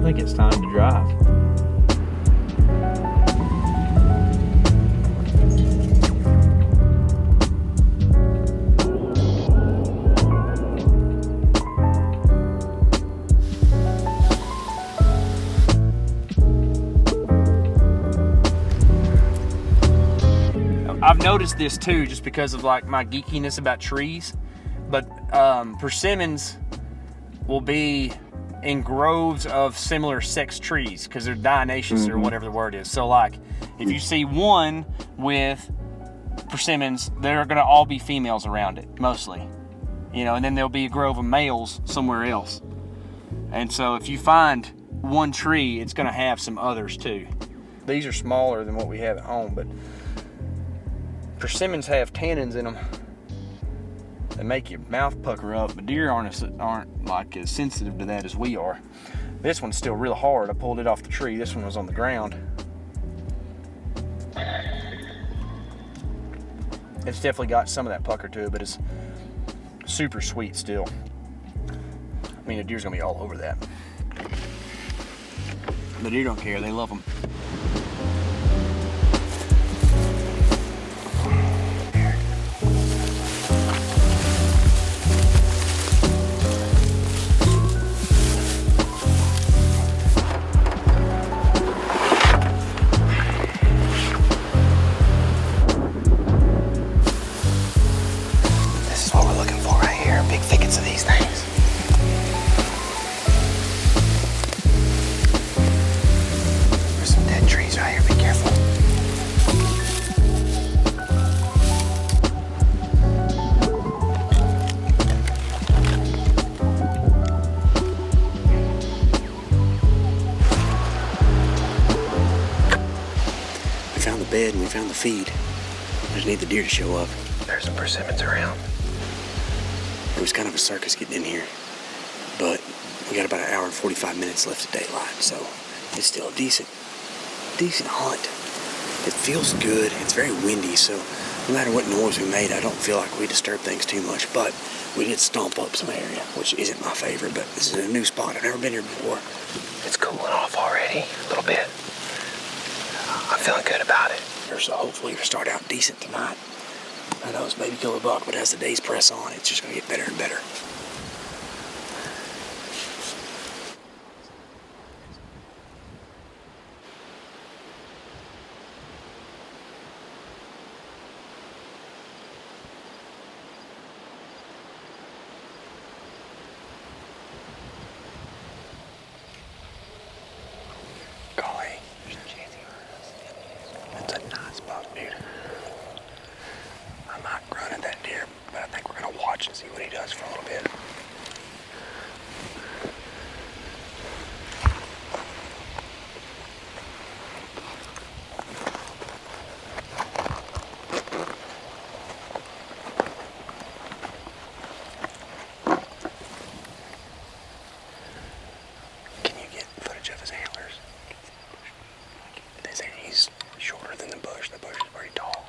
think it's time to drive. I've noticed this too, just because of like my geekiness about trees, but persimmons will be in groves of similar sex trees because they're dioecious or whatever the word is. So like if you see one with persimmons, they're going to all be females around it mostly, you know, and then there'll be a grove of males somewhere else. And so if you find one tree, it's going to have some others too. These are smaller than what we have at home, but persimmons have tannins in them that make your mouth pucker up, but deer aren't like as sensitive to that as we are. This one's still real hard. I pulled it off the tree. This one was on the ground. It's definitely got some of that pucker to it, but it's super sweet still. I mean, the deer's gonna be all over that. The deer don't care, they love them. Bed and we found the feed. I just need the deer to show up. There's some persimmons around. It was kind of a circus getting in here, but we got about an hour and 45 minutes left of daylight, so it's still a decent hunt. It feels good. It's very windy, so no matter what noise we made, I don't feel like we disturbed things too much, but we did stomp up some area, which isn't my favorite, but this is a new spot. I've never been here before. It's cooling off already, a little bit. I'm feeling good about it. So hopefully we'll start out decent tonight. I know it's maybe kill a buck, but as the days press on, it's just going to get better and better. And see what he does for a little bit. Can you get footage of his antlers? They say he's shorter than the bush. The bush is pretty tall.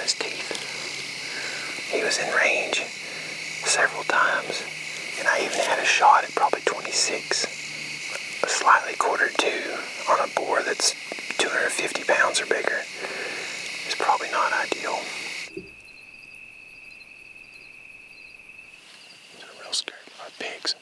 in his teeth. He was in range several times, and I even had a shot at probably 26, slightly quartered to on a boar that's 250 pounds or bigger. It's probably not ideal. They're real scared of our pigs.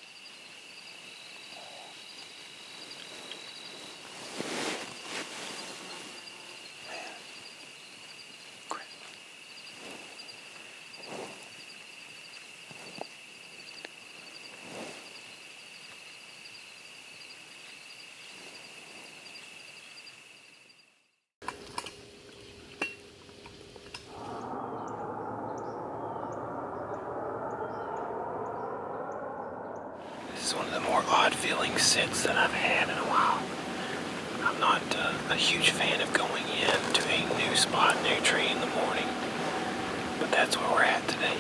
This is one of the more odd-feeling sits that I've had in a while. I'm not a huge fan of going in to a new spot, new tree in the morning, but that's where we're at today.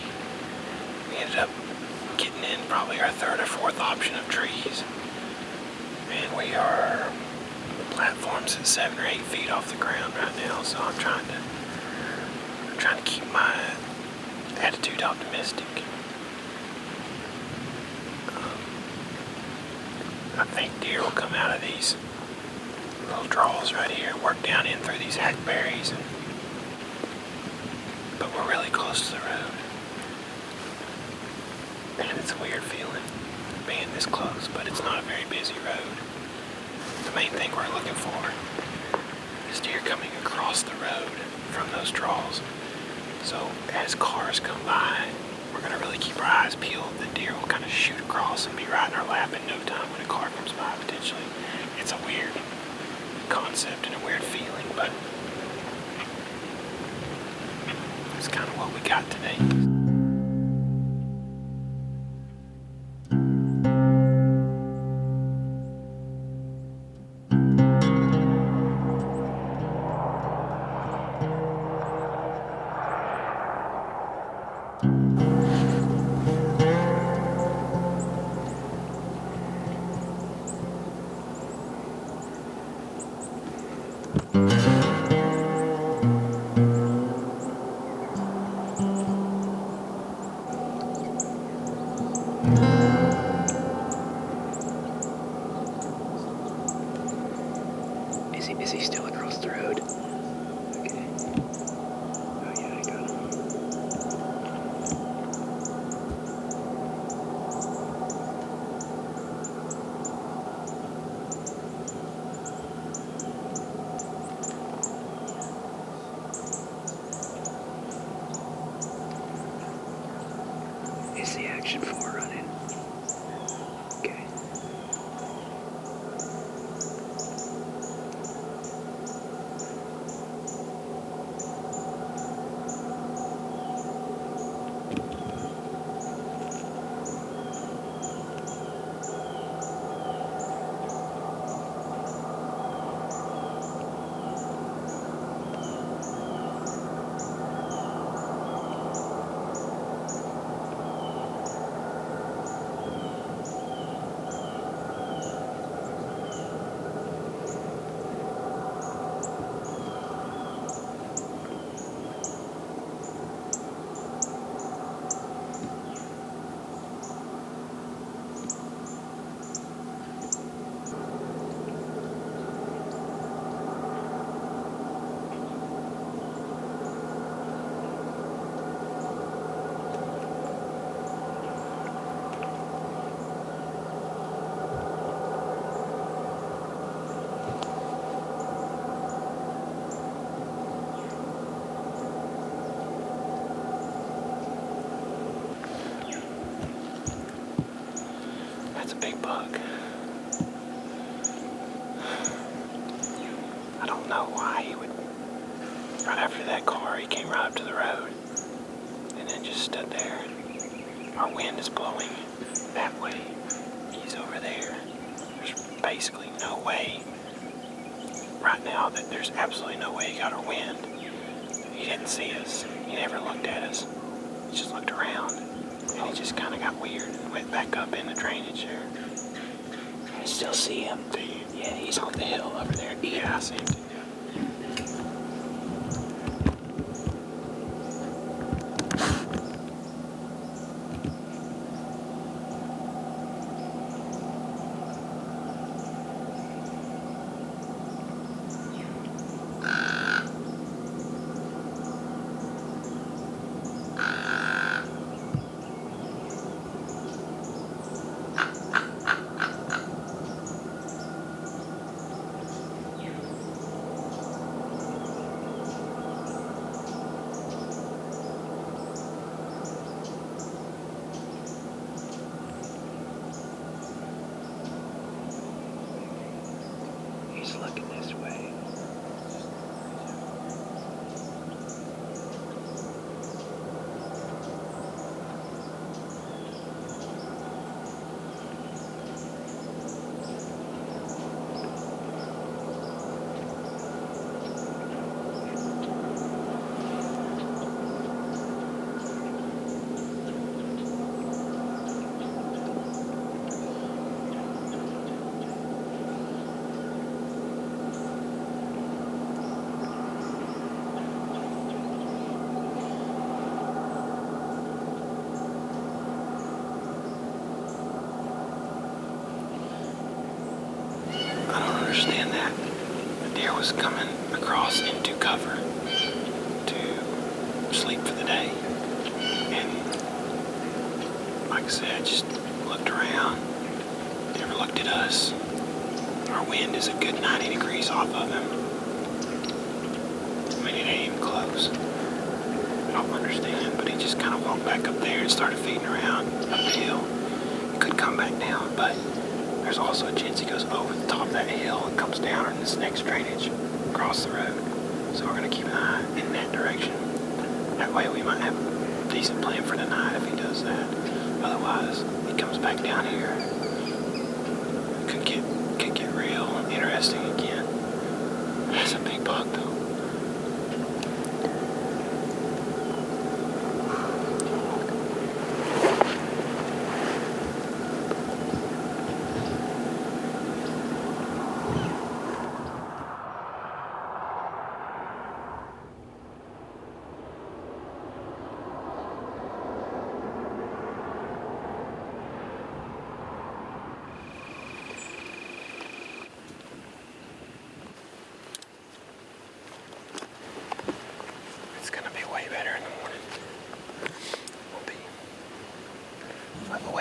We ended up getting in probably our third or fourth option of trees, and we are platforms at 7 or 8 feet off the ground right now. So I'm trying to keep my attitude optimistic. I think deer will come out of these little draws right here, work down in through these hackberries, but we're really close to the road. And it's a weird feeling being this close, but it's not a very busy road. The main thing we're looking for is deer coming across the road from those draws. So as cars come by, we're going to really keep our eyes peeled. The deer will kind of shoot across and be right in our lap in no time when a car comes by, potentially. It's a weird concept and a weird feeling, but it's kind of what we got today. Is he still across the road? Okay. Oh yeah, I got him. Is the action 4 running? Okay. That's a big buck. I don't know why he would. Right after that car, he came right up to the road and then just stood there. Our wind is blowing that way. He's over there. There's basically no way right now that there's absolutely no way he got our wind. He didn't see us. He never looked at us. He just looked around. And he just kind of got weird and went back up in the drainage there. I still see him. Do you? Yeah, he's on the hill over there. Yeah, I see him too. was coming across into cover to sleep for the day. And like I said, I just looked around, never looked at us. Our wind is a good 90 degrees off of him. I mean, it ain't even close. I don't understand, but he just kind of walked back up there and started feeding around up the hill. He could come back down, but there's also a chance he goes over the top of that hill and comes down in this next drainage across the road. So we're going to keep an eye in that direction. That way we might have a decent plan for tonight if he does that. Otherwise, he comes back down here. Could get real interesting again. That's a big buck though.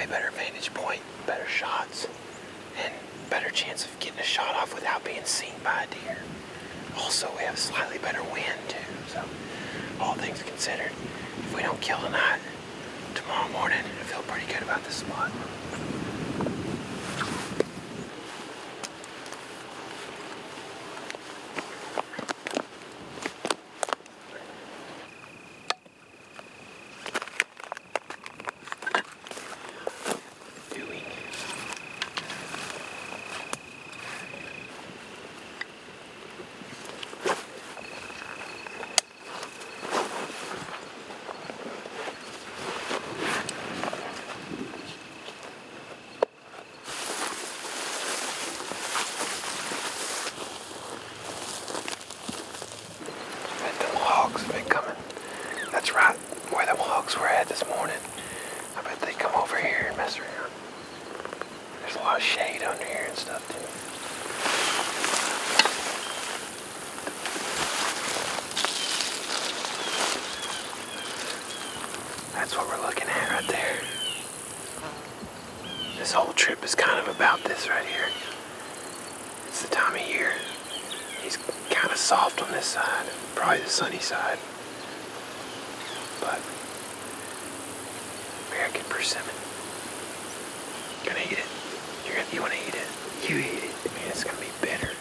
Better vantage point, better shots, and better chance of getting a shot off without being seen by a deer. Also, we have a slightly better wind too, so all things considered, if we don't kill tonight, tomorrow morning, I feel pretty good about this spot. That's right, where the hogs were at this morning. I bet they come over here and mess around. There's a lot of shade under here and stuff too. That's what we're looking at right there. This whole trip is kind of about this right here. It's the time of year. He's kind of soft on this side, probably the sunny side. But American persimmon. Gonna eat it. You wanna eat it? You eat it. Man, it's gonna be bitter.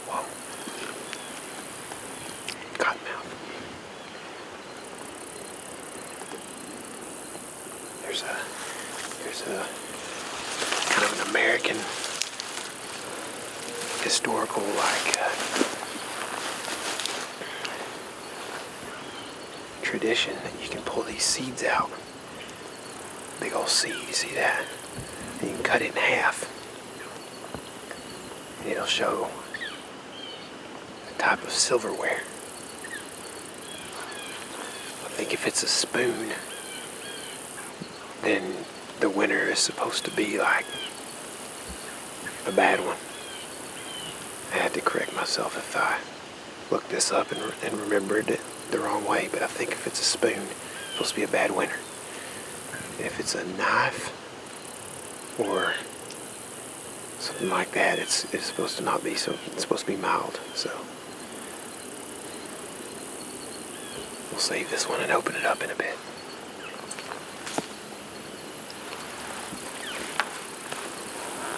Whoa. Cottonmouth. There's a kind of an American historical tradition that you can pull these seeds out. Big old seed, you see that? And you can cut it in half. And it'll show a type of silverware. I think if it's a spoon, then the winner is supposed to be like a bad one. I had to correct myself if I looked this up and remembered it the wrong way, but I think if it's a spoon, it's supposed to be a bad winner. If it's a knife or something like that, it's supposed to not be so. It's supposed to be mild. So we'll save this one and open it up in a bit.